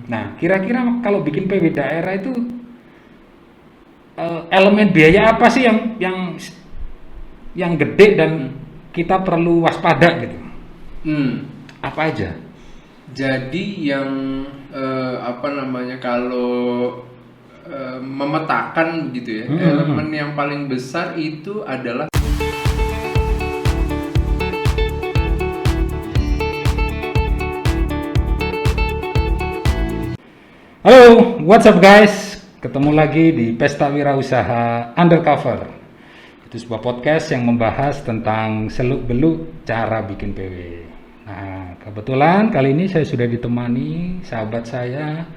Nah, kira-kira kalau bikin PW daerah itu elemen biaya apa sih yang gede dan kita perlu waspada gitu? Apa aja? Jadi yang kalau memetakan gitu ya, elemen yang paling besar itu adalah Halo, what's up guys? Ketemu lagi di Pesta Wirausaha Undercover. Itu sebuah podcast yang membahas tentang seluk-beluk cara bikin PW. Nah, kebetulan kali ini saya sudah ditemani sahabat saya,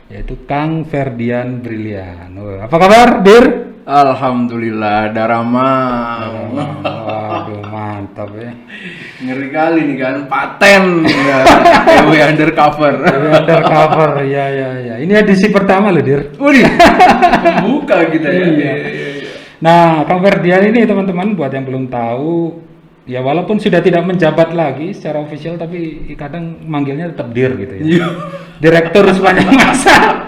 yaitu Kang Ferdian Brilian. Apa kabar, Dir? Alhamdulillah, Darama. Waduh, mantap ya. Ngeri kali nih kan, paten ya, PW Undercover. PW Undercover, ya. Ini edisi pertama loh, Dir. Wih, pembuka kita ya. Iya. Nah, Kang Ferdian ini teman-teman buat yang belum tahu, ya walaupun sudah tidak menjabat lagi secara official, tapi kadang manggilnya tetap Dir gitu ya. Direktur sepanjang masa.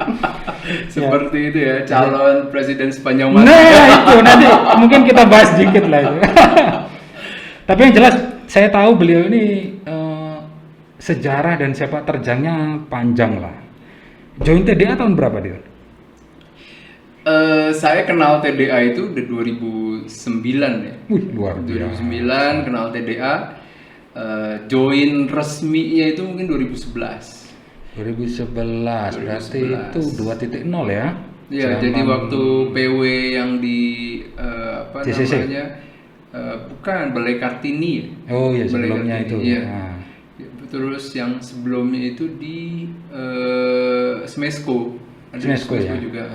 Seperti itu ya, calon presiden sepanjang masa. Nah, itu nanti mungkin kita bahas dikit lah itu. Tapi yang jelas saya tahu beliau ini sejarah dan sepak terjangnya panjang lah. Join TDA tahun berapa dia? Saya kenal TDA itu udah 2009 ya. Wih, luar biasa. 2009 kenal TDA, join resminya itu mungkin 2011. 2011 berarti itu 2.0 ya? Iya, jadi waktu PW yang di CCC? Bukan, Balai Kartini. Oh iya, Balai sebelumnya Kartini, itu. iya. Nah. Terus yang sebelumnya itu di Smesco. Ada Smesco ya? juga.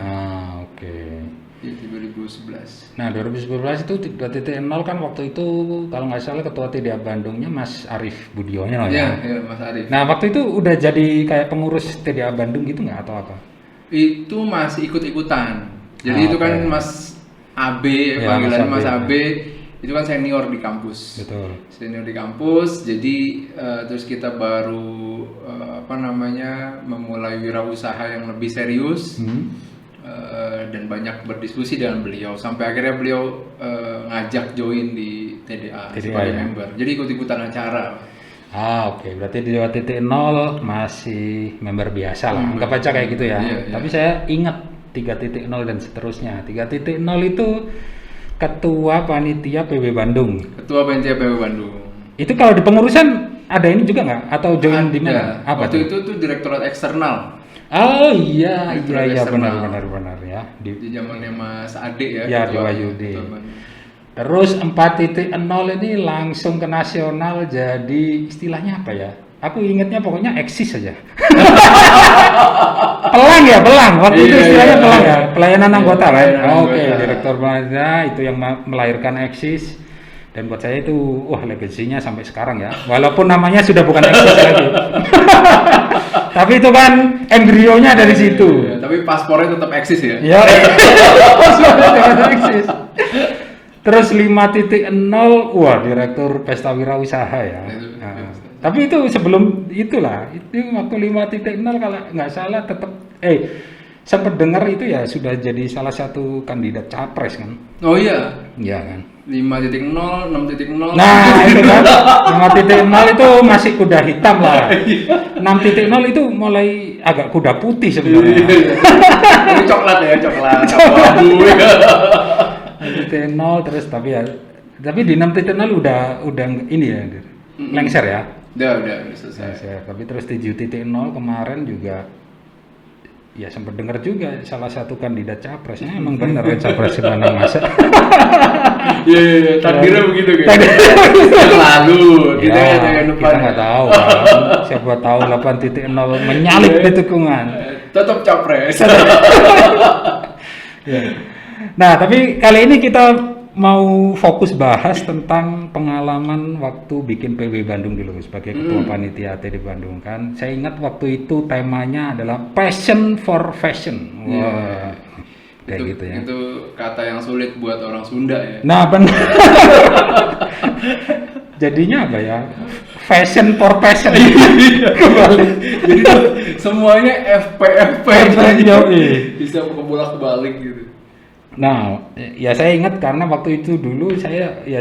Oke. Di 2011. Nah, 2011 itu 2.0 kan waktu itu kalau nggak salah ketua TDA Bandungnya Mas Arief Budiono ya? Iya, Mas Arief. Nah, waktu itu udah jadi kayak pengurus TDA Bandung gitu nggak atau apa? Itu masih ikut-ikutan. Jadi itu kan Mas AB, Ya, panggilan Mas AB. AB, itu kan senior di kampus. Betul. Senior di kampus, jadi terus kita baru memulai wirausaha yang lebih serius. Dan banyak berdiskusi dengan beliau sampai akhirnya beliau ngajak join di TDA sebagai member. Jadi ikut-ikutan acara. Oke. Berarti di 2.0 masih member biasa lah. Anggap aja kayak gitu ya. Iya. Tapi saya ingat 3.0 dan seterusnya. 3.0 itu ketua panitia PW Bandung. Ketua panitia PW Bandung. Itu kalau di pengurusan ada ini juga nggak? Atau join di mana? Apa waktu itu tuh direktorat eksternal. Oh iya benar ya di zamannya Mas Ade ya. Ya, di Wayudi. Terus 4.0 ini langsung ke nasional, jadi istilahnya apa ya? Aku ingatnya pokoknya eksis saja. Pelang. Waktu itu istilahnya pelang ya, pelayanan anggota kan. Oke, direktur pelayanan itu yang melahirkan eksis. Dan buat saya itu, legasinya sampai sekarang ya. Walaupun namanya sudah bukan eksis lagi. Tapi itu kan embrionya dari situ. Ya, tapi paspornya tetap eksis ya? Ya, paspornya tetap eksis. Terus 5.0, direktur Pesta Wirausaha ya. Tapi itu sebelum itulah, itu waktu 5.0 kalau nggak salah tetap, sempat dengar itu ya sudah jadi salah satu kandidat capres kan? Oh iya? Iya kan? 5.0, 6.0. Nah, itu kan 5.0 itu masih kuda hitam lah. 6.0 itu mulai agak kuda putih sebenarnya. Ini coklat abu. 6.0 terus tapi di 6.0 udah ini ya, lengser ya. Udah selesai. Tapi terus di 7.0 kemarin juga ya sempat dengar juga salah satu kandidat capresnya emang benar ya capres sepanjang masa. Iya, takdirnya begitu kan. Lalu kita nggak tahu kan. Siapa tahu 8.0 menyalip di tikungan. Tetap capres. Ya. Nah, tapi kali ini kita mau fokus bahas tentang pengalaman waktu bikin PW Bandung dulu sebagai ketua panitia TD Bandung kan. Saya ingat waktu itu temanya adalah passion for fashion. Wah. Kayak itu, gitu ya. Itu kata yang sulit buat orang Sunda ya. Nah, benar. Jadinya apa ya? fashion for passion. Kembali. Jadi tuh semuanya FP aja. Yoi. Bisa kebolak-balik gitu. Nah, ya saya ingat karena waktu itu dulu saya ya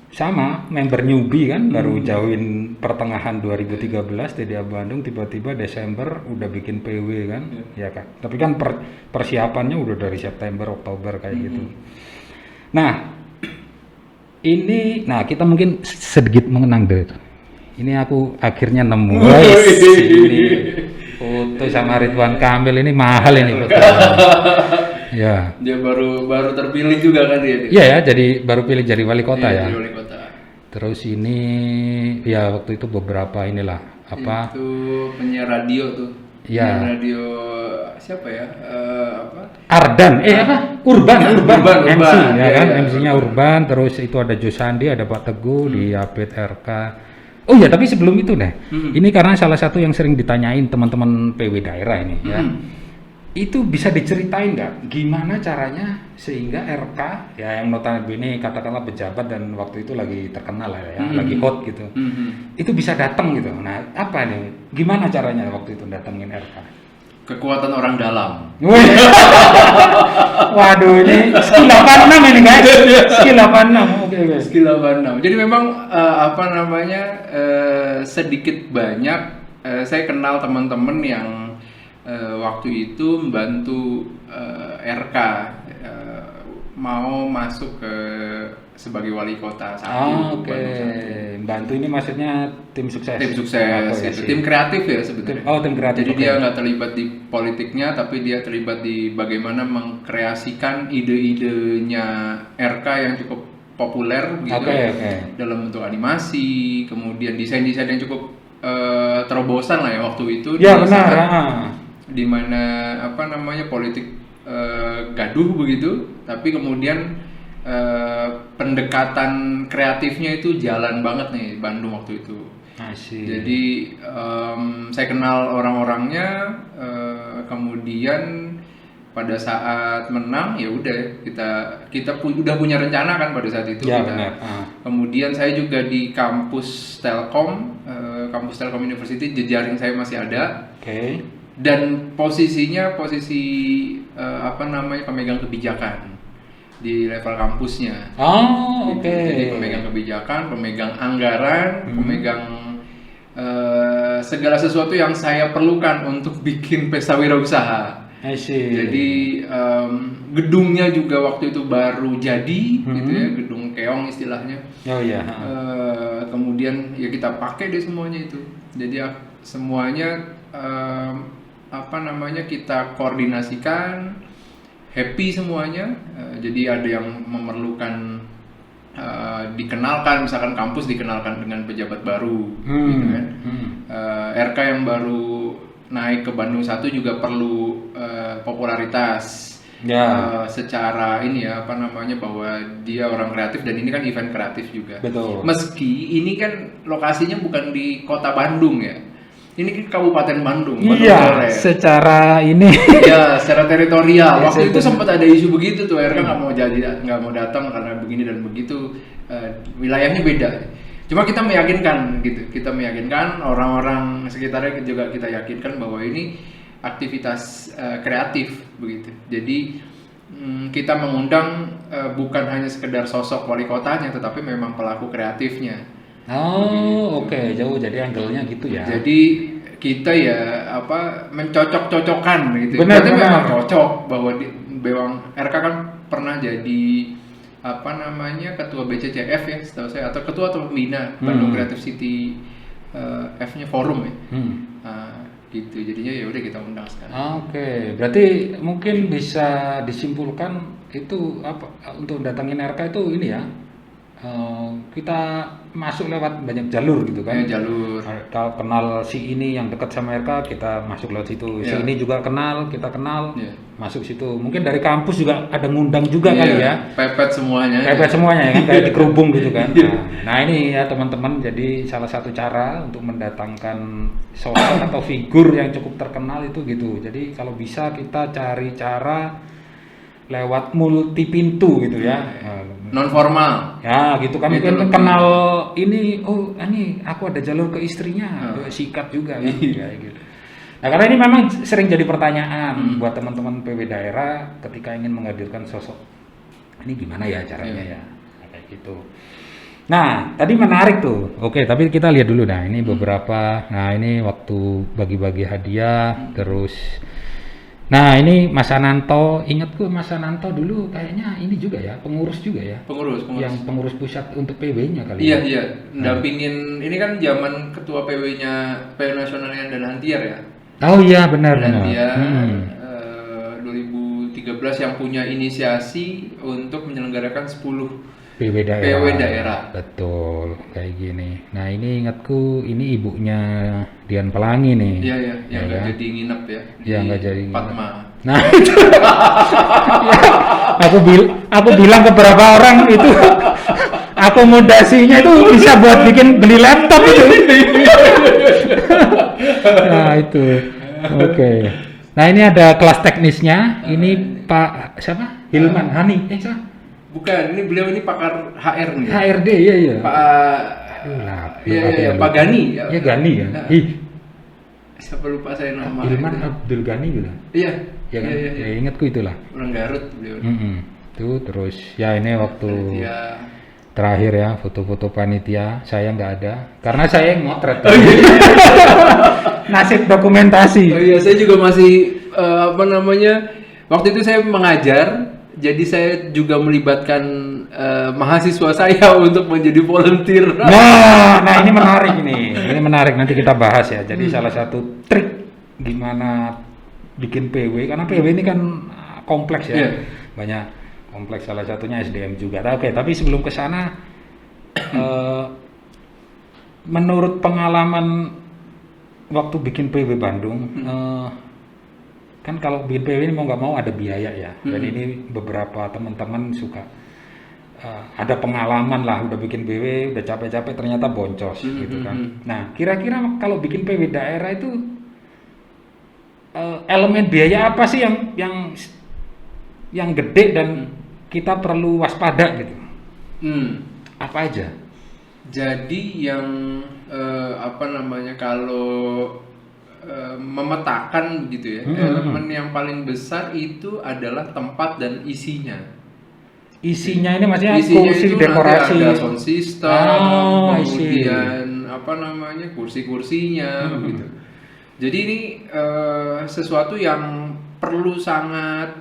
sama member newbie kan, baru join pertengahan 2013 TDA Bandung, tiba-tiba Desember udah bikin PW kan, ya kan. Tapi kan persiapannya udah dari September, Oktober kayak gitu. Nah, kita mungkin sedikit mengenang deh. Ini aku akhirnya nemu. Ini foto sama Ridwan Kamil ini mahal ini foto. Ya. Dia baru terpilih juga kan dia. Iya ya, jadi baru pilih jadi wali kota ya. Jadi wali kota. Terus ini ya waktu itu beberapa inilah apa? Itu penyiar radio tuh. Ya. Penyiar radio siapa ya? Apa? Ardan, Urban MC ya kan, ya, MC-nya Urban. Terus itu ada Josandi, ada Pak Teguh di Apit RK. Oh ya, tapi sebelum itu deh, ini karena salah satu yang sering ditanyain teman-teman PW daerah ini ya. Itu bisa diceritain nggak gimana caranya sehingga RK ya yang notabene katakanlah pejabat dan waktu itu lagi terkenal lah ya, lagi hot gitu, itu bisa datang gitu. Nah apa nih, gimana caranya waktu itu datengin RK? Kekuatan orang dalam. Waduh, ini skill 86 ini guys, skill 86. Oke. Skill 86. Jadi memang sedikit banyak saya kenal teman-teman yang waktu itu membantu RK mau masuk sebagai wali kota satu. Oke. Bantu ini maksudnya tim sukses. Tim sukses, itu tim kreatif ya sebetulnya. Tim kreatif. Jadi dia nggak terlibat di politiknya, tapi dia terlibat di bagaimana mengkreasikan ide-idenya RK yang cukup populer gitu. Dalam bentuk animasi, kemudian desain-desain yang cukup terobosan lah ya waktu itu. Ya benar. Di mana politik gaduh begitu, tapi kemudian pendekatan kreatifnya itu jalan banget nih Bandung waktu itu. Jadi saya kenal orang-orangnya, kemudian pada saat menang ya udah kita udah punya rencana kan pada saat itu. Ya, kemudian saya juga di kampus Telkom University, jejaring saya masih ada. Dan posisinya pemegang kebijakan di level kampusnya. Jadi pemegang kebijakan, pemegang anggaran, pemegang segala sesuatu yang saya perlukan untuk bikin pesta wirausaha. Jadi gedungnya juga waktu itu baru jadi, gitu ya, gedung keong istilahnya. Kemudian ya kita pakai deh semuanya itu. Jadi semuanya kita koordinasikan, happy semuanya. Jadi ada yang memerlukan dikenalkan, misalkan kampus dikenalkan dengan pejabat baru, gitu kan. RK yang baru naik ke Bandung 1 juga perlu popularitas. Secara bahwa dia orang kreatif dan ini kan event kreatif juga. Betul. Meski ini kan lokasinya bukan di kota Bandung ya. Ini kan Kabupaten Bandung. Iya, secara ini. Ya, secara teritorial. Waktu itu sempat ada isu begitu tuh, RK nggak mau datang karena begini dan begitu. Wilayahnya beda. Cuma kita meyakinkan gitu. Kita meyakinkan orang-orang sekitarnya juga kita yakinkan bahwa ini aktivitas kreatif begitu. Jadi kita mengundang bukan hanya sekedar sosok wali kotanya, tetapi memang pelaku kreatifnya. Jauh, jadi angle-nya gitu ya. Jadi kita ya mencocok-cocokkan gitu. Benar. Memang cocok bahwa RK kan pernah jadi ketua BCCF ya setahu saya, atau ketua atau pembina Bandung Creative City, F-nya forum ya. Gitu, jadinya ya udah kita undang sekarang. Berarti mungkin bisa disimpulkan itu untuk datangin RK itu ini ya. Kita masuk lewat banyak jalur gitu kan. Jalur. Kalau kenal si ini yang dekat sama RK, kita masuk lewat situ. Si ini juga kita kenal, masuk situ. Mungkin dari kampus juga ada ngundang juga kali ya. Pepet semuanya ya kan, kayak dikerubung gitu kan. Nah ini ya teman-teman, jadi salah satu cara untuk mendatangkan sosok atau figur yang cukup terkenal itu gitu. Jadi kalau bisa kita cari cara lewat multi pintu gitu ya. Non formal. Ya gitu kan, Itu kan lebih- kenal ini, oh ini aku ada jalur ke istrinya, sikat juga kan, kayak gitu. Nah karena ini memang sering jadi pertanyaan buat teman-teman PW daerah ketika ingin menghadirkan sosok, ini gimana ya caranya ya, nah, kayak gitu. Nah tadi menarik tuh, oke tapi kita lihat dulu, nah ini beberapa, nah ini waktu bagi-bagi hadiah, terus nah ini Mas Ananto, ingatku Mas Ananto dulu kayaknya ini juga ya, pengurus juga ya, Pengurus. yang pengurus pusat untuk PW-nya kali Iya, ya. iya. Dampingin ini kan zaman ketua PW-nya PW nasionalnya dan Hantiar ya. Oh iya benar benar. Hantiar 2013 yang punya inisiasi untuk menyelenggarakan 10 PW daerah. PW daerah. Betul, kayak gini. Nah ini ingatku, ini ibunya Dian Pelangi nih. Iya, iya, yang nggak kan? jadi nginep ya. Iya, di nggak jadi nginep. Padma. Nah, itu. Ya, aku bilang ke beberapa orang itu akomodasinya itu bisa buat bikin beli laptop itu. Nah itu, oke. Nah ini ada kelas teknisnya. Ini Pak siapa? Hilman Hani. Siapa? Bukan, ini beliau ini pakar HR nih. HRD iya iya. Pak iya, Pak Gani. Ya Gani ya. Nah. Ih, Siapa lupa saya nama. Hilman itu. Abdul Gani gitu. Iya. Ya kan? Iya. Ya, ingatku itulah. Orang Garut beliau. Tuh terus ya ini waktu Iya. terakhir ya foto-foto panitia saya nggak ada karena saya yang motret. Nasib dokumentasi. Oh iya, saya juga masih apa namanya? Waktu itu saya mengajar, jadi saya juga melibatkan mahasiswa saya untuk menjadi volunteer. Nah ini menarik ini. Ini menarik, nanti kita bahas ya. Jadi salah satu trik gimana bikin PW, karena PW ini kan kompleks ya. Iya. Banyak kompleks, salah satunya SDM juga. Oke, tapi sebelum ke sana menurut pengalaman waktu bikin PW Bandung, kan kalau bikin PW ini mau nggak mau ada biaya ya. Dan ini beberapa teman-teman suka ada pengalaman lah, udah bikin PW, udah capek-capek ternyata boncos gitu kan. Nah, kira-kira kalau bikin PW daerah itu elemen biaya apa sih yang gede dan kita perlu waspada gitu? Apa aja? Jadi yang apa namanya, kalau memetakan gitu ya, elemen yang paling besar itu adalah tempat dan isinya. Isinya ini maksudnya Isinya kursi, itu dekorasi, nanti ada sound system, Oh, I see. kemudian apa namanya, kursi-kursinya gitu. Jadi ini sesuatu yang perlu sangat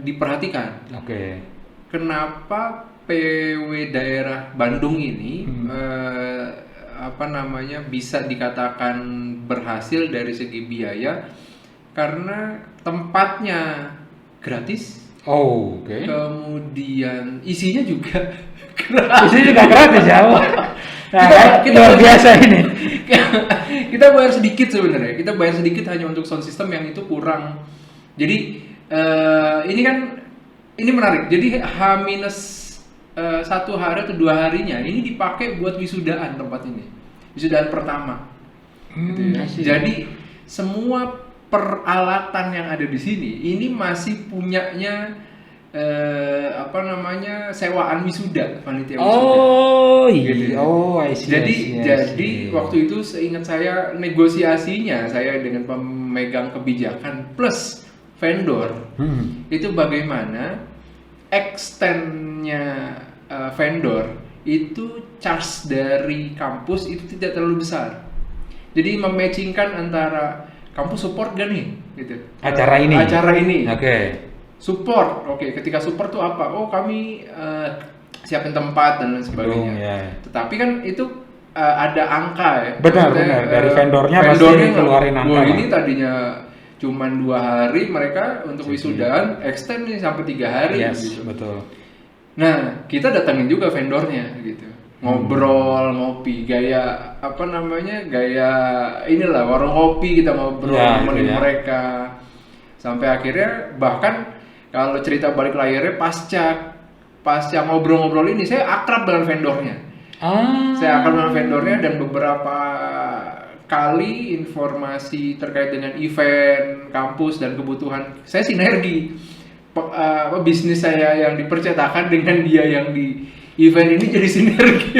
diperhatikan. Oke. Kenapa PW daerah Bandung ini apa namanya bisa dikatakan berhasil dari segi biaya? Karena tempatnya gratis. Oh, oke. Kemudian isinya juga gratis. Isinya juga gratis ya. Oh. Nah, Kita luar bayar- biasa ini. Kita bayar sedikit sebenarnya. Kita bayar sedikit hanya untuk sound system yang itu kurang. Jadi ini kan ini menarik. Jadi H-1 hari atau 2 harinya ini dipakai buat wisudaan tempat ini. Wisudaan pertama. Gitu ya. I see. Jadi semua peralatan yang ada di sini ini masih punyanya apa namanya, sewaan wisuda, panitia wisuda. Oh Gitu. iya. Oh, I see. Jadi I see, I jadi see. waktu itu seingat saya negosiasinya saya dengan pemegang kebijakan plus vendor itu bagaimana extendnya vendor itu charge dari kampus itu tidak terlalu besar. Jadi mematchingkan antara kampus support gak nih gitu. Acara ini. Acara ini. Oke. Support. Oke, ketika support tuh apa? Oh, kami siapin tempat dan lain sebagainya. Ya. Tetapi kan itu ada angka ya. Benar, Maksudnya, benar. Dari vendornya pasti keluarin angka, Wah, Pak. ini tadinya cuman 2 hari mereka untuk Jadi. wisudaan, extend nih sampai 3 hari Yes, gitu. betul. Nah, kita datangin juga vendornya gitu. Ngobrol, ngopi, gaya apa namanya? Gaya inilah warung kopi, kita ngobrol, Ya, nemenin itu ya. mereka. Sampai akhirnya bahkan kalau cerita balik layarnya pasca ngobrol-ngobrol ini saya akrab dengan vendornya. Saya akrab dengan vendornya dan beberapa kali informasi terkait dengan event kampus dan kebutuhan saya sinergi bisnis saya yang di percetakan dengan dia yang di event ini jadi sinergi.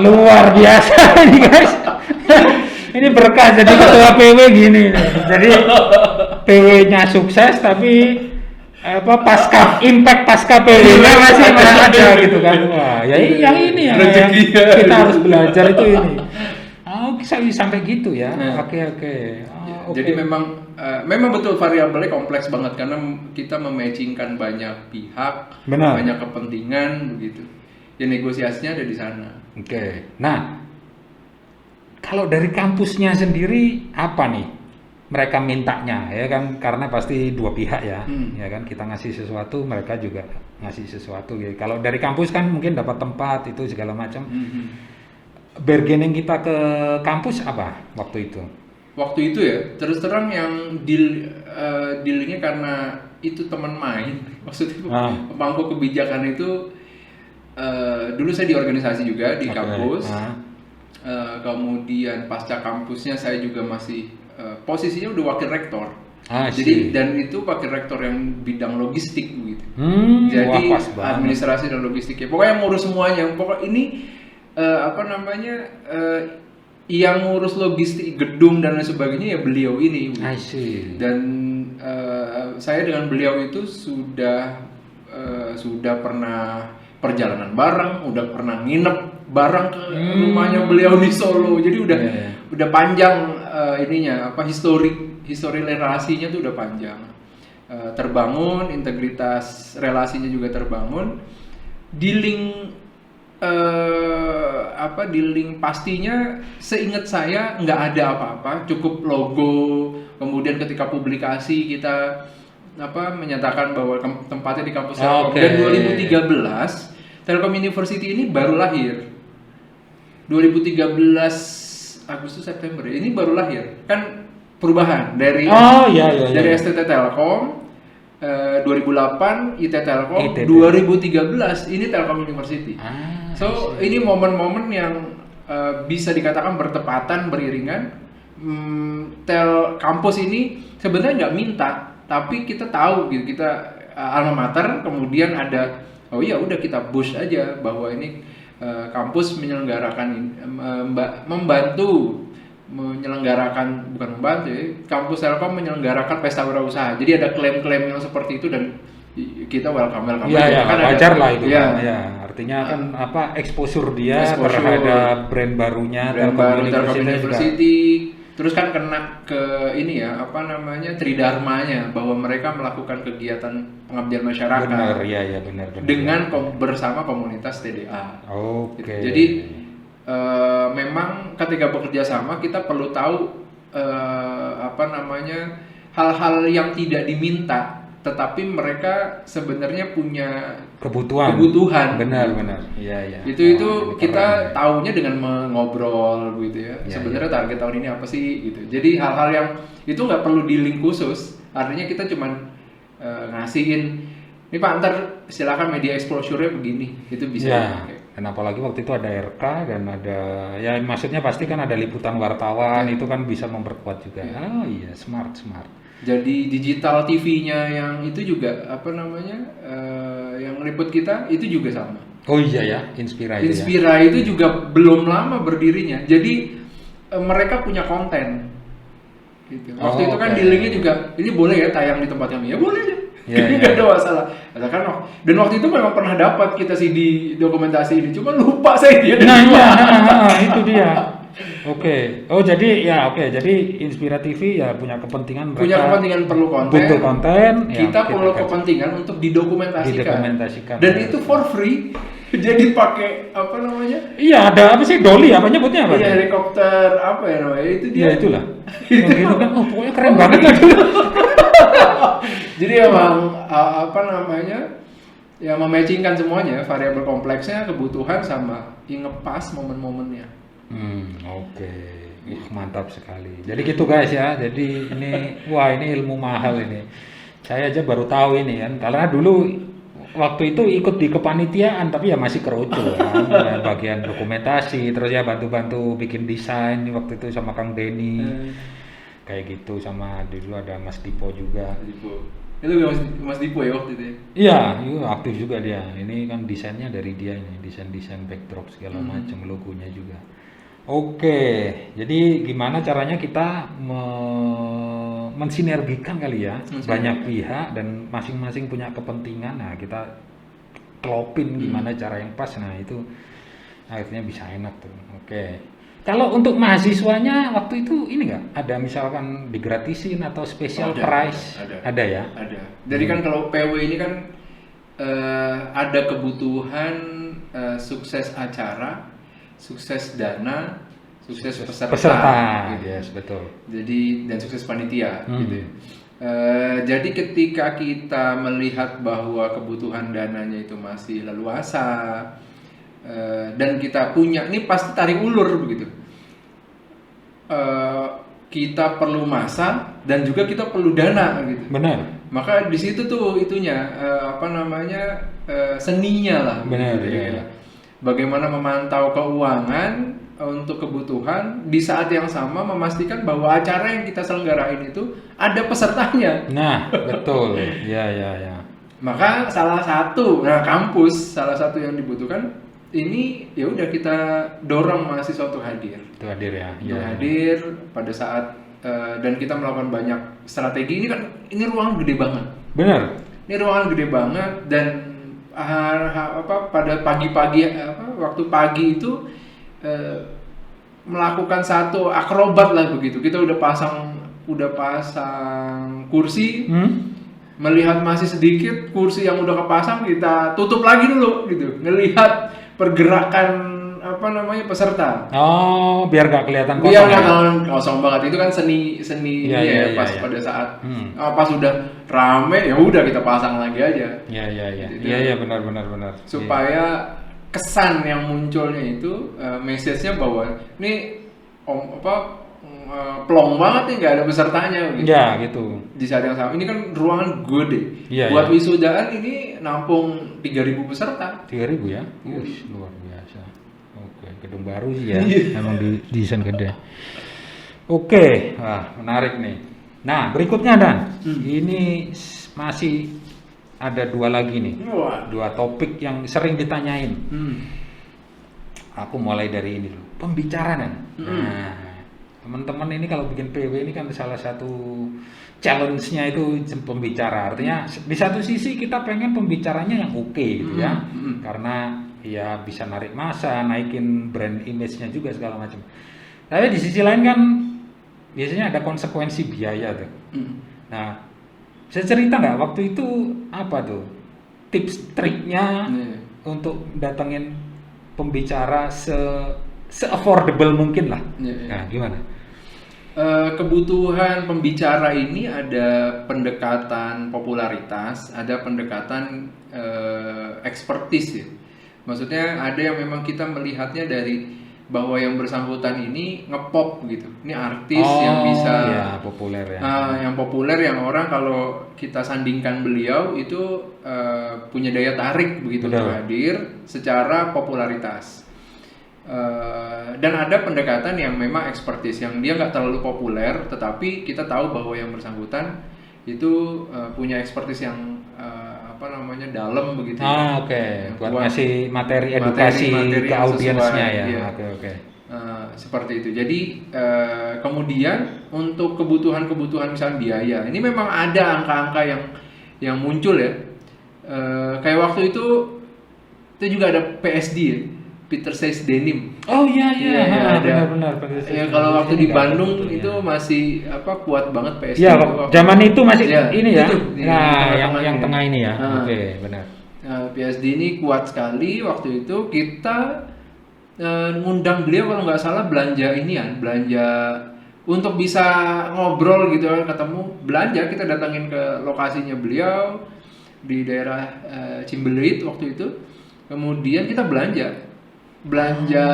Luar biasa ini guys. Ini berkah jadi ketua PW gini nih. Jadi PW-nya sukses tapi impact pasca PW-nya masih ada gitu kan. Wah, ya yang ini yang kita harus belajar itu ini. Oh, sampai gitu ya. Oke. Jadi memang betul variabelnya kompleks banget karena kita mematchingkan banyak pihak, banyak kepentingan begitu. Ya negosiasinya ada di sana. Oke. Nah, kalau dari kampusnya sendiri apa nih mereka mintanya ya kan, karena pasti dua pihak ya, ya kan, kita ngasih sesuatu mereka juga ngasih sesuatu ya. Kalau dari kampus kan mungkin dapat tempat itu segala macam. Bargaining kita ke kampus apa waktu itu? Waktu itu ya terus terang yang dealingnya karena itu teman main, maksudnya pemangku kebijakan itu dulu saya di organisasi juga di kampus. Kemudian pasca kampusnya saya juga masih posisinya udah wakil rektor. Jadi dan itu wakil rektor yang bidang logistik begitu. Jadi administrasi dan logistik ya. Pokoknya yang ngurus semuanya. Pokoknya ini yang ngurus logistik gedung dan lain sebagainya ya beliau ini. Dan saya dengan beliau itu sudah pernah perjalanan bareng, udah pernah nginep bareng ke rumahnya beliau di Solo. Jadi udah panjang histori relasinya tuh udah panjang. Terbangun, integritas relasinya juga terbangun. Dealing pastinya seingat saya nggak ada apa-apa, cukup logo. Kemudian ketika publikasi kita menyatakan bahwa tempatnya di kampus Telkom. Dan 2013 Telkom University ini baru lahir. 2013 Agustus September ini baru lahir. Kan perubahan dari STT Telkom 2008 IT Telkom, 2013 ini Telkom University. So ini momen-momen yang bisa dikatakan bertepatan, beriringan. Kampus ini sebenarnya nggak minta, tapi kita tahu gitu, kita alma mater, kemudian ada udah kita push aja bahwa ini kampus menyelenggarakan kampus Telkom menyelenggarakan pesta wirausaha. Jadi ada klaim-klaim yang seperti itu dan kita welcome aja. Kan wajar lah itu kan. Ya, artinya kan exposure dia terhadap brand barunya Telkom University. Terus kan kena ke tridharmanya bahwa mereka melakukan kegiatan pengabdian masyarakat. Benar. Dengan bersama komunitas TDA. Oke. Gitu. Jadi memang ketika bekerja sama kita perlu tahu hal-hal yang tidak diminta tetapi mereka sebenarnya punya kebutuhan. Benar. Iya. Itu kita taunya dengan mengobrol gitu ya. Sebenarnya target tahun ini apa sih gitu. Jadi hal-hal yang itu nggak perlu di link khusus. Artinya kita cuman ngasihin, ini Pak ntar silakan media exposure-nya begini. Itu bisa. Dan apalagi waktu itu ada RK dan ada maksudnya pasti kan ada liputan wartawan, itu kan bisa memperkuat juga. Smart. Jadi digital TV-nya yang itu juga yang liput kita itu juga sama. Inspira itu juga belum lama berdirinya. Jadi mereka punya konten. Gitu. Waktu itu kan dealingnya juga ini boleh ya tayang di tempat kami. Ya boleh aja. Nggak ada masalah. Dan waktu itu memang pernah dapat kita sih di dokumentasi ini. Cuma lupa saya dia. Itu dia. Oke. Jadi Inspira TV punya kepentingan perlu konten. Butuh konten. Kita perlu kepentingan untuk didokumentasikan. Dan itu for free. Jadi pakai ada apa sih dolly nyebutnya apa? Helikopter itu dia. Itulah. Gitu kan. Pokoknya keren banget itu. Jadi emang yang mematchingkan semuanya, variabel kompleksnya, kebutuhan sama ngepas momen-momennya. Oke. Mantap sekali. Jadi gitu guys ya. Jadi ini ilmu mahal ini. Saya aja baru tahu ini kan. Karena dulu waktu itu ikut di kepanitiaan tapi masih kerucut kan. Bagian dokumentasi, terus bantu-bantu bikin desain waktu itu sama Kang Denny. kayak gitu, sama dulu ada Mas Dipo juga. Dipo. Itu Mas Dipo ya waktu itu ya? Iya, aktif juga dia. Ini kan desainnya dari dia ini, desain backdrop segala macam, logonya juga. Oke, jadi gimana caranya kita mensinergikan kali ya, banyak pihak dan masing-masing punya kepentingan. Nah, kita klopin gimana cara yang pas. Nah, itu akhirnya bisa enak tuh. Oke. Kalau untuk mahasiswanya waktu itu ini nggak ada misalkan digratisin atau special price? Ada ya? Ada. Jadi kan kalau PW ini kan ada kebutuhan sukses acara, sukses dana, sukses peserta. Gitu. Yes, betul. Jadi dan sukses panitia. Gitu. Jadi ketika kita melihat bahwa kebutuhan dananya itu masih leluasa, dan kita punya, ini pasti tarik ulur begitu. Kita perlu masa dan juga kita perlu dana gitu. Benar. Maka di situ tuh itunya seninya lah. Benar. Gitu, Ya. Bagaimana memantau keuangan untuk kebutuhan di saat yang sama memastikan bahwa acara yang kita selenggarain itu ada pesertanya. Nah, betul. Ya. Maka salah satu yang dibutuhkan ini ya udah kita dorong mahasiswa untuk hadir. Itu hadir ya. Hadir pada saat dan kita melakukan banyak strategi. Ini ruangan gede banget. Benar. Ini ruangan gede banget dan pada pagi-pagi waktu pagi itu melakukan satu akrobat lah begitu. Kita udah pasang kursi. Melihat masih sedikit kursi yang udah kepasang, kita tutup lagi dulu gitu. Ngelihat pergerakan peserta. Oh, biar gak kelihatan kosong. Biar gak kelihatan kosong banget. Itu kan seni pas ya. pada saat pas udah rame ya udah kita pasang lagi aja. Iya, benar. Supaya kesan yang munculnya itu message-nya bahwa ini plong banget nih, nggak ada pesertanya gitu. Ya gitu. Di saat yang sama, ini kan ruangan gede. Buat wisudaan ini nampung 3.000 peserta. 3.000 ya? Luar biasa. Oke, gedung baru sih ya. Emang desain gede. Oke, wah menarik nih. Nah berikutnya Dan, ini masih ada 2 lagi nih. 2 topik yang sering ditanyain. Aku mulai dari ini dulu. Pembicaraan. Nah, teman-teman ini kalau bikin PW ini kan salah satu challenge-nya itu pembicara. Artinya di satu sisi kita pengen pembicaranya yang oke gitu ya. Karena ya bisa narik massa, naikin brand image-nya juga segala macam. Tapi di sisi lain kan biasanya ada konsekuensi biaya tuh. Nah, saya cerita nggak waktu itu apa tuh tips triknya untuk datengin pembicara se-affordable mungkin lah. Nah, gimana? Kebutuhan pembicara ini ada pendekatan popularitas, ada pendekatan expertise ya. Maksudnya ada yang memang kita melihatnya dari bahwa yang bersangkutan ini ngepop gitu. Ini artis yang bisa populer ya. Yang populer, yang orang kalau kita sandingkan beliau itu punya daya tarik begitu untuk hadir secara popularitas. Dan ada pendekatan yang memang expertise, yang dia nggak terlalu populer, tetapi kita tahu bahwa yang bersangkutan itu punya expertise yang dalam begitu. Buat ngasih materi edukasi ke audiensnya ya. Seperti itu. Jadi kemudian untuk kebutuhan misalnya biaya, ini memang ada angka-angka yang muncul ya. Kayak waktu itu juga ada PSD ya. Peter Says Denim. Oh iya, benar. Ya kalau waktu di Bandung itu masih kuat banget PSD. Iya, zaman itu masih ini ya. Nah, yang tengah ini ya. Oke, benar. PSD ini kuat sekali. Waktu itu kita ngundang beliau kalau nggak salah belanja untuk bisa ngobrol gitu kan, ketemu belanja, kita datangin ke lokasinya beliau di daerah Cimbelit waktu itu. Kemudian kita belanja belanja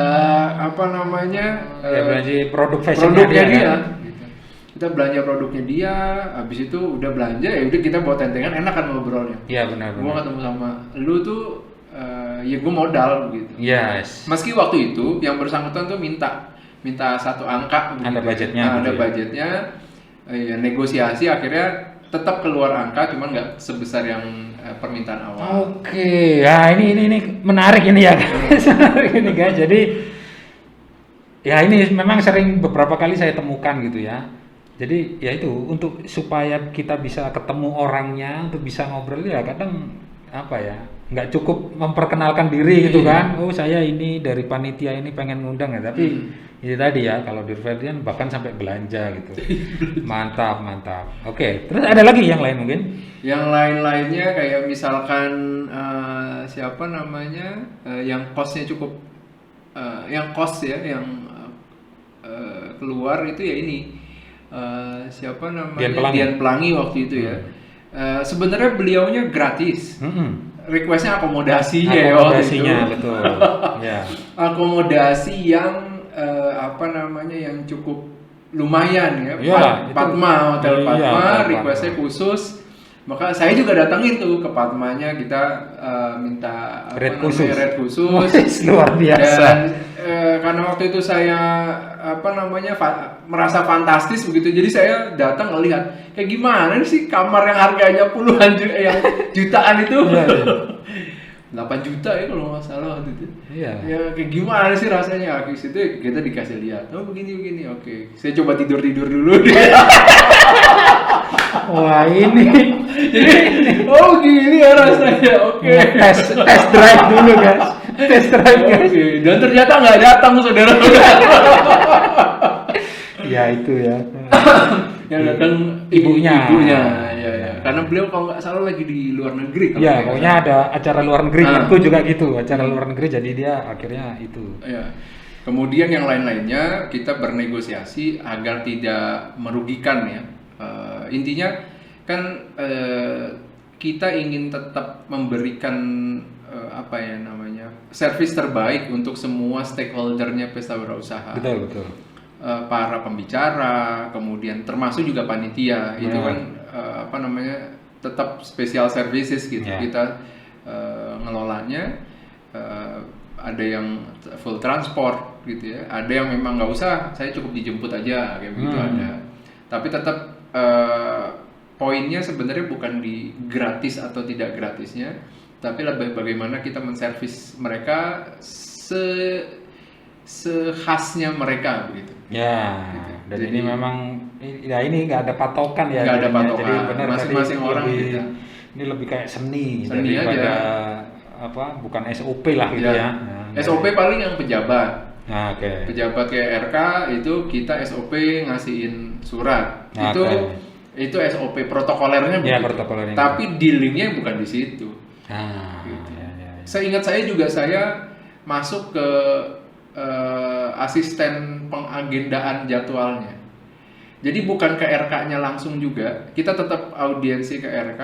produk fashionnya dia kan? gitu. Kita belanja produknya dia, habis itu udah belanja ya udah kita bawa tentengan, enak kan ngobrolnya. Iya benar. Gua ketemu sama lu tuh ya gue modal gitu. Yes. Meski waktu itu yang bersangkutan tuh minta satu angka begitu. Ada budgetnya. Ada budgetnya. negosiasi akhirnya tetap keluar angka, cuman nggak sebesar yang permintaan awal. Oke, ya ini menarik ini ya guys. Menarik ini guys. Jadi ya ini memang sering beberapa kali saya temukan gitu ya. Jadi ya itu untuk supaya kita bisa ketemu orangnya, untuk bisa ngobrol ya kadang apa ya, nggak cukup memperkenalkan diri gitu kan. Oh saya ini dari panitia ini pengen ngundang ya, tapi itu tadi ya kalau di Ferdian bahkan sampai belanja gitu. Mantap. Oke, terus ada lagi yang lain mungkin? Yang lain-lainnya kayak misalkan siapa namanya yang costnya cukup yang cost ya yang keluar itu ya ini siapa namanya Dian Pelangi waktu itu ya. Sebenarnya beliaunya gratis. Requestnya akomodasinya ya waktu itu. Betul. Ya. Akomodasi yang apa namanya yang cukup lumayan ya. Padma, Hotel Padma, requestnya khusus. Maka saya juga datangin tuh ke Padmanya, kita minta rate khusus. Luar biasa. Dan karena waktu itu saya merasa fantastis begitu, jadi saya datang ngelihat kayak gimana sih kamar yang harganya puluhan yang jutaan itu. 8 juta ya kalau nggak salah waktu itu. Iya. Ya kayak gimana sih rasanya? Habis itu kita dikasih lihat. Oh begini. Oke. Saya coba tidur dulu deh. Wah ini. Oh gini ya rasanya. Oke. Test drive dulu guys. Test drive guys. Dan ternyata nggak datang saudara-saudara. Ya itu ya. Yang datang ibunya. Ya. Karena beliau kalau nggak salah lagi di luar negeri. Ya, pokoknya ada acara luar negeri. Aku juga gitu, acara luar negeri. Jadi dia akhirnya itu. Ya. Kemudian yang lain-lainnya kita bernegosiasi agar tidak merugikan ya. Intinya kan kita ingin tetap memberikan servis terbaik untuk semua stakeholdernya Pesta Wirausaha. Betul. Para pembicara, kemudian termasuk juga panitia, itu kan tetap special services gitu. Kita ngelolanya, ada yang full transport gitu ya, ada yang memang nggak usah, saya cukup dijemput aja kayak begitu ada. Tapi tetap poinnya sebenarnya bukan di gratis atau tidak gratisnya, tapi lebih bagaimana kita menservis mereka sekhasnya mereka begitu. Ya, gitu. Dan jadi, ini memang ya ini nggak ada patokan ya. Nggak ada patokan. Jadi benar masing-masing orang kita. Ini lebih kayak seni daripada aja. Bukan SOP lah gitu ya. Nah, SOP paling yang pejabat. Nah, Pejabat kayak RK itu kita SOP ngasihin surat. Itu SOP protokolernya begitu. Protokolernya. Tapi dealingnya bukan di situ. Gitu. Seingat saya juga saya masuk ke asisten pengagendaan jadwalnya. Jadi bukan ke RK-nya langsung juga. Kita tetap audiensi ke RK,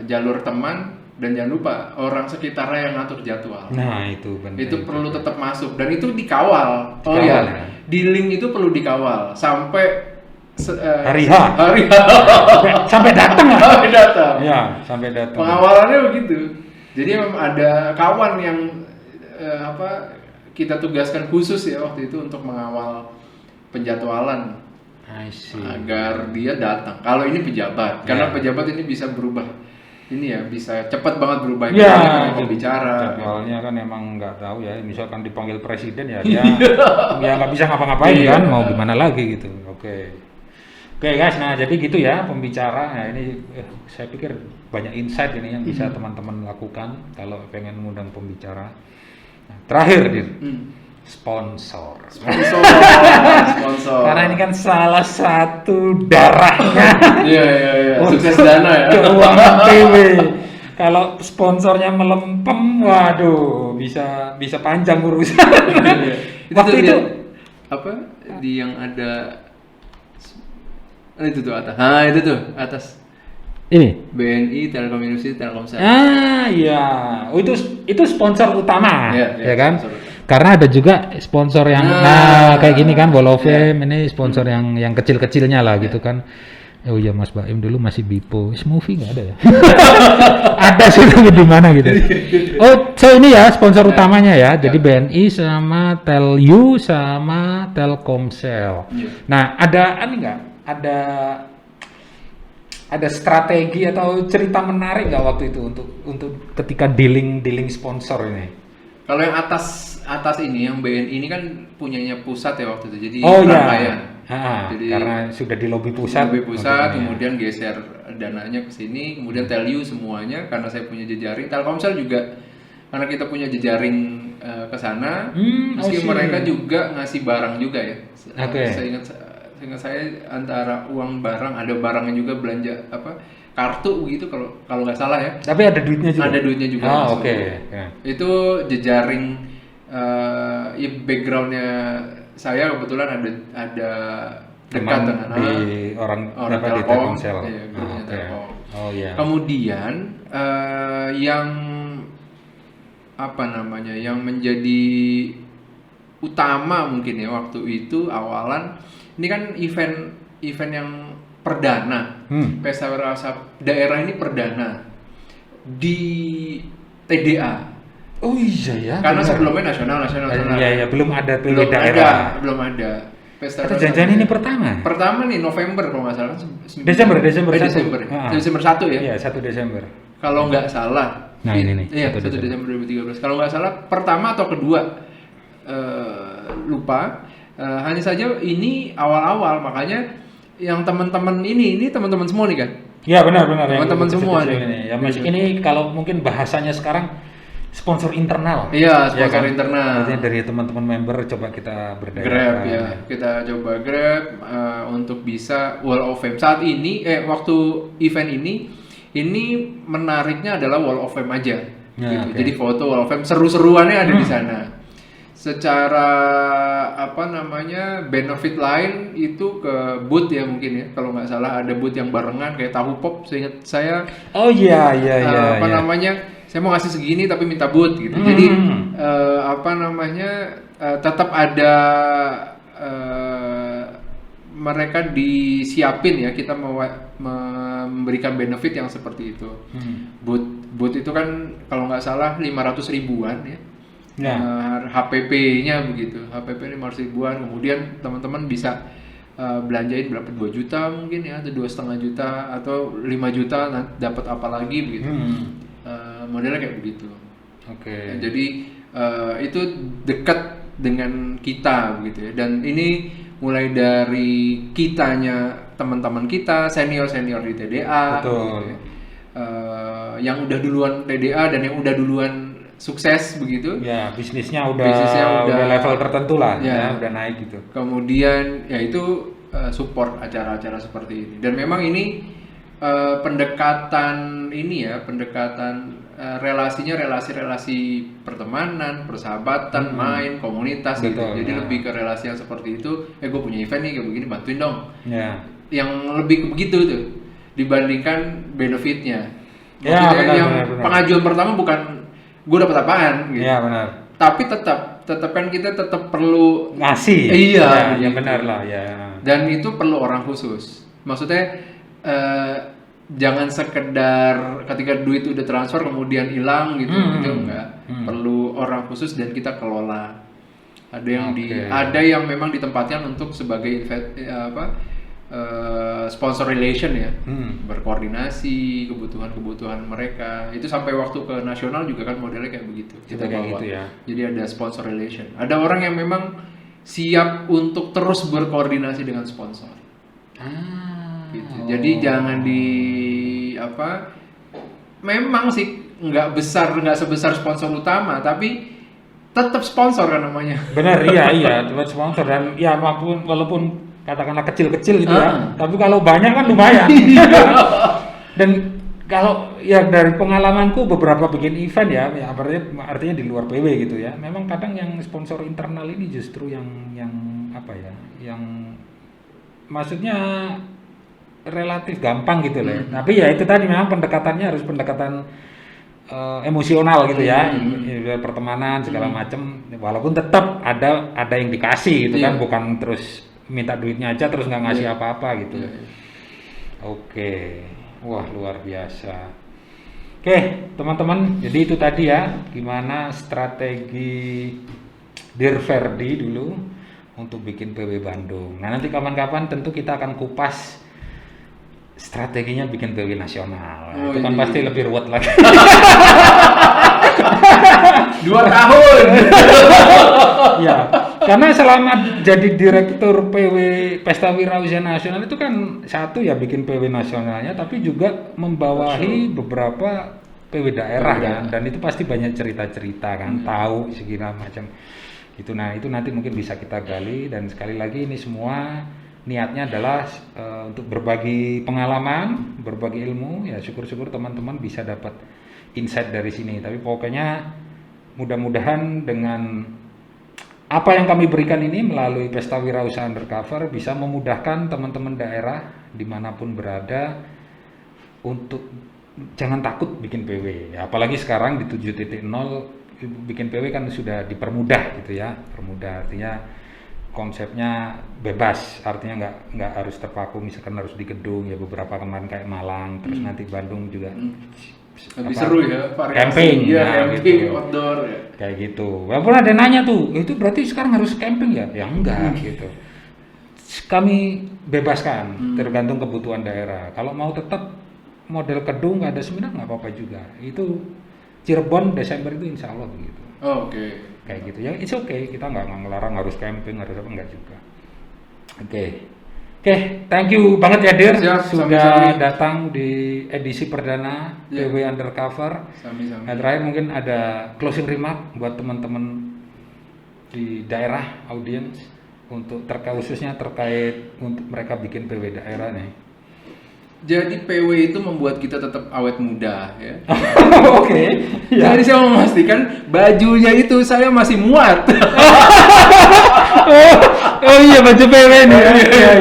jalur teman, dan jangan lupa orang sekitarnya yang ngatur jadwal. Nah itu benar. Itu perlu tetap masuk dan itu dikawal. Dealing itu perlu dikawal sampai hari H. Sampai datang lah. Sampai datang. Ya, sampai datang. Pengawalannya begitu. Jadi memang ada kawan yang kita tugaskan khusus ya waktu itu untuk mengawal penjadwalan agar dia datang. Kalau ini pejabat, karena pejabat ini bisa berubah, bisa cepat banget berubah. Ya, pembicara. Jadwalnya kan emang nggak tahu ya. Misalkan dipanggil presiden ya dia ya nggak bisa ngapa-ngapain kan, mau gimana lagi gitu. Oke guys, nah jadi gitu ya pembicara. Nah ini saya pikir banyak insight ini yang bisa teman-teman lakukan kalau pengen mengundang pembicara. Terakhir, sponsor. Karena ini kan salah satu darahnya. Iya. Sukses dana ya. Keuangan PW. Kalau sponsornya melempem, waduh, bisa panjang urusan. Waktu itu di yang ada itu tuh atas. Itu tuh atas. Ini BNI, Telkom Indonesia, Telkomsel. Iya. Oh itu sponsor utama, ya kan? Karena ada juga sponsor yang kayak gini kan, Wall of Fame, ini sponsor yang kecil-kecilnya lah gitu kan. Oh iya Mas Baim dulu masih Bipo, movie nggak ada ya? Ada sih tapi di mana gitu. Oh, ini ya sponsor utamanya ya. Jadi BNI sama Telu sama Telkomsel. Nah ada ada strategi atau cerita menarik nggak waktu itu untuk ketika dealing sponsor ini? Kalau yang atas ini, yang BNI ini kan punyanya pusat ya waktu itu, jadi Oh iya. rangkaian. Jadi Karena sudah di lobi pusat. Lebih pusat, untuk ini ya. kemudian geser dananya ke sini, kemudian Telyu semuanya karena saya punya jejaring. Telkomsel juga karena kita punya jejaring ke sana, meski mereka juga ngasih barang juga ya. Oke. Seingat saya antara uang barang, ada barangnya juga, belanja apa kartu begitu kalau nggak salah ya. Tapi ada duitnya juga. Ada duitnya juga. Oh, masuk. oke. Ya. Itu jejaring ya backgroundnya saya kebetulan ada dekat Teman dengan di orang apa di Telkom, Telkomsel. iya, gurunya Oke. Telkom. Oh iya. Kemudian yang apa namanya, yang menjadi utama mungkin ya waktu itu awalan, ini kan event yang perdana, Pesta Wirausaha Daerah ini perdana di TDA. Oh iya ya. Karena benar. sebelumnya nasional. Iya, belum ada PW Belum daerah. ada. Pesta Atau Wirausaha jangan ini Daerah. pertama. Pertama nih November kalau nggak salah. Desember 1. Desember 1 ya. Iya, 1 Desember. Kalau nggak salah. Nah, ini nih, Iya, 1 1 Desember 2013. Kalau nggak salah pertama atau kedua, lupa. Hanya saja ini awal-awal, makanya yang teman-teman ini teman-teman semua nih kan. Iya, benar. yang Teman-teman semua kecil-kecil nih. ini. Ya, masih ini kalau mungkin bahasanya sekarang sponsor internal. Iya, sponsor kan? internal. Artinya dari teman-teman member coba kita berdaya. Grab ya, kita coba Grab untuk bisa Wall of Fame saat ini. Waktu event ini menariknya adalah Wall of Fame aja. Ya, Gitu. oke. Jadi foto Wall of Fame seru-seruannya ada di sana. Secara apa namanya benefit lain itu ke booth ya mungkin ya, kalau nggak salah ada booth yang barengan kayak tahu pop, seingat saya. Oh iya. Apa namanya, saya mau ngasih segini tapi minta booth gitu. Jadi apa namanya, tetap ada mereka disiapin ya, kita mau memberikan benefit yang seperti itu. Booth itu kan kalau nggak salah 500 ribuan ya. Ya. HPP-nya begitu. HPP 500 ribuan. Kemudian teman-teman bisa belanjain berapa, 2 juta mungkin ya, atau 2,5 juta atau 5 juta dapat apa lagi begitu. Modelnya kayak begitu. Oke. Jadi itu dekat dengan kita begitu ya. Dan ini mulai dari kitanya, teman-teman kita, senior di TDA. Betul. Gitu ya. Yang udah duluan TDA dan yang udah duluan sukses begitu. Ya, bisnisnya udah level tertentu lah, ya, udah naik gitu. Kemudian ya itu support acara-acara seperti ini. Dan memang ini pendekatan relasinya relasi pertemanan, persahabatan, main, komunitas gitu. Betul, Jadi ya. lebih ke relasi yang seperti itu. Gue punya event nih kayak begini, bantuin dong. Ya. Yang lebih ke begitu tuh dibandingkan benefitnya. Ya, Maksudnya benar, yang benar. pengajuan pertama bukan gue dapat apaan gitu. Ya, benar. Tapi tetap kan kita tetap perlu Ngasih. Iya, ya begitu. benar lah, ya. Dan itu perlu orang khusus. Maksudnya jangan sekedar ketika duit udah transfer kemudian hilang gitu, itu enggak. Perlu orang khusus dan kita kelola. Ada yang ada yang memang ditempatkan untuk sebagai sponsor relation ya, berkoordinasi kebutuhan mereka. Itu sampai waktu ke nasional juga kan modelnya kayak begitu. Kita kayak bawa. gitu ya. Jadi ada sponsor relation. Ada orang yang memang siap untuk terus berkoordinasi dengan sponsor. Gitu. Jadi jangan memang sih nggak sebesar sponsor utama, tapi tetap sponsor kan namanya. Benar, iya, tetap sponsor dan ya walaupun katakanlah kecil-kecil gitu ya, tapi kalau banyak kan lumayan. Dan kalau ya dari pengalamanku beberapa bikin event ya artinya di luar PW gitu ya, memang kadang yang sponsor internal ini justru yang maksudnya relatif gampang gitu loh. Tapi ya itu tadi memang pendekatannya harus pendekatan emosional gitu ya, pertemanan segala macam. Walaupun tetap ada yang dikasih gitu kan, bukan terus minta duitnya aja terus nggak ngasih apa-apa gitu. Oke, wah luar biasa. Oke teman-teman, jadi itu tadi ya gimana strategi Dear Ferdi dulu untuk bikin PW Bandung. Nah, nanti kapan-kapan tentu kita akan kupas strateginya bikin PW nasional. Oh, Itu kan iya. pasti lebih ruwet lagi. 2 tahun. Ya, karena selama jadi direktur PW Pesta Wirausaha Nasional itu kan satu ya bikin PW nasionalnya, tapi juga membawahi beberapa PW daerah kan, dan itu pasti banyak cerita-cerita kan, tahu segala macam. Gitu. Nah, itu nanti mungkin bisa kita gali, dan sekali lagi ini semua niatnya adalah untuk berbagi pengalaman, berbagi ilmu. Ya syukur-syukur teman-teman bisa dapat insight dari sini. Tapi pokoknya mudah-mudahan dengan apa yang kami berikan ini melalui Pesta Wirausaha Undercover bisa memudahkan teman-teman daerah dimanapun berada untuk jangan takut bikin PW. Ya, apalagi sekarang di 7.0 bikin PW kan sudah dipermudah gitu ya. Permudah artinya konsepnya bebas, artinya nggak harus terpaku misalkan harus di gedung ya, beberapa kemarin kayak Malang, terus nanti Bandung juga Lebih seru ya, variasi. camping, Ya, nah, camping, gitu. outdoor ya. Kayak gitu. Walaupun ada nanya tuh, itu berarti sekarang harus camping ya? Ya enggak gitu. Kami bebaskan tergantung kebutuhan daerah. Kalau mau tetap model gedung nggak ada seminar nggak apa-apa juga. Itu Cirebon Desember itu insya Allah begitu. Oh, oke. Kayak gitu ya, it's okay, kita nggak ngelarang harus camping harus apa, enggak juga. Oke, thank you banget ya Dir, Siap, sudah sami-sami. datang di edisi perdana Ya. PW Undercover. Sami-sami. Nah, terakhir mungkin ada closing remark buat teman-teman di daerah audiens untuk khususnya terkait untuk mereka bikin PW daerah nih. Jadi PW itu membuat kita tetap awet muda ya. Oke, ya. Jadi saya memastikan bajunya itu saya masih muat. Oh iya, baju PW nih. Iya.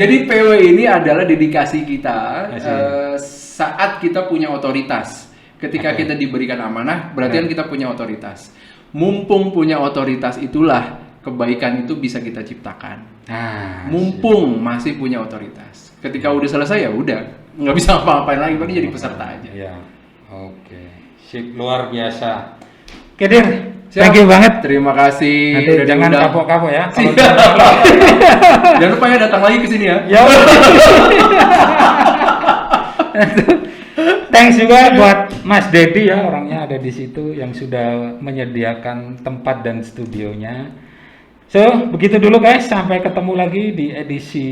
Jadi PW ini adalah dedikasi kita Asik. saat kita punya otoritas. Ketika Oke. kita diberikan amanah, berarti kan kita punya otoritas. Mumpung punya otoritas itulah kebaikan itu bisa kita ciptakan. Nah, Mumpung masih punya otoritas. Ketika udah selesai ya udah, nggak bisa apa-apain lagi, paling jadi peserta aja. ya. Oke, sip, luar biasa. Oke Dir, Siap. thank you banget. Terima kasih. Nanti udah jangan diundang. kapok-kapok ya. Kalau Siap. Jangan lupa ya datang lagi ke sini ya. ya. Thanks juga buat Mas Dedi ya, orangnya ada di situ yang sudah menyediakan tempat dan studionya. So, begitu dulu guys, sampai ketemu lagi di edisi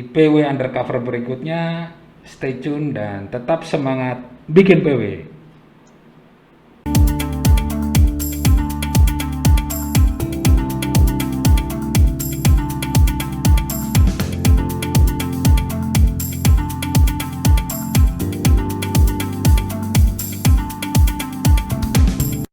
PW Undercover berikutnya. Stay tune dan tetap semangat bikin PW.